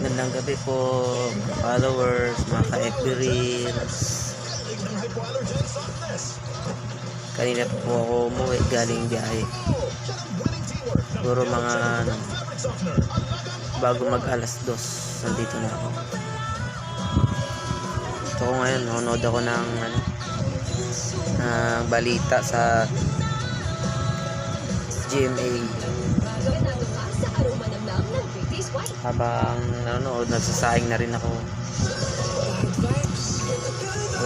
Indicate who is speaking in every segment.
Speaker 1: Magandang gabi po, followers, mga ka-FB Reels. Kanina po ako umuwi galing biyahe. Siguro mga bago mag alas 2, nandito na ako. Ito ko ngayon, nanonood ako ng balita sa GMA. Habang nanonood, nagsasaing na rin ako.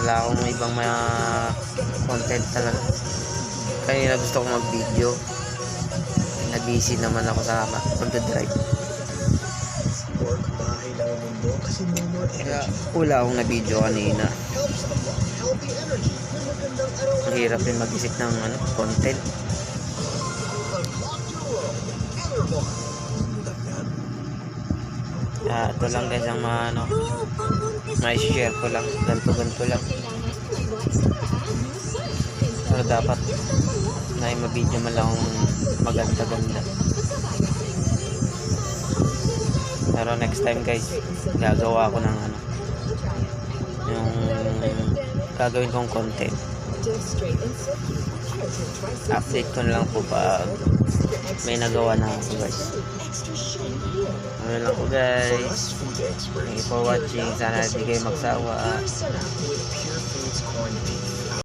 Speaker 1: Wala akong ibang mga content talaga. Kanina gusto kong mag-video. Na-busy naman ako sa pag-drive. Kaya wala akong na-video kanina. Ang hirap din mag-isip ng content. Ito lang guys ang may share ko lang, ganto lang. Pero dapat na ma-video man lang maganda. Pero next time guys, gagawa ko ng yung gagawin kong content. Update ko na lang po pag may nagawa na ako guys. Ano lang po guys. Thank you for watching. Sana hindi kayo magsawa.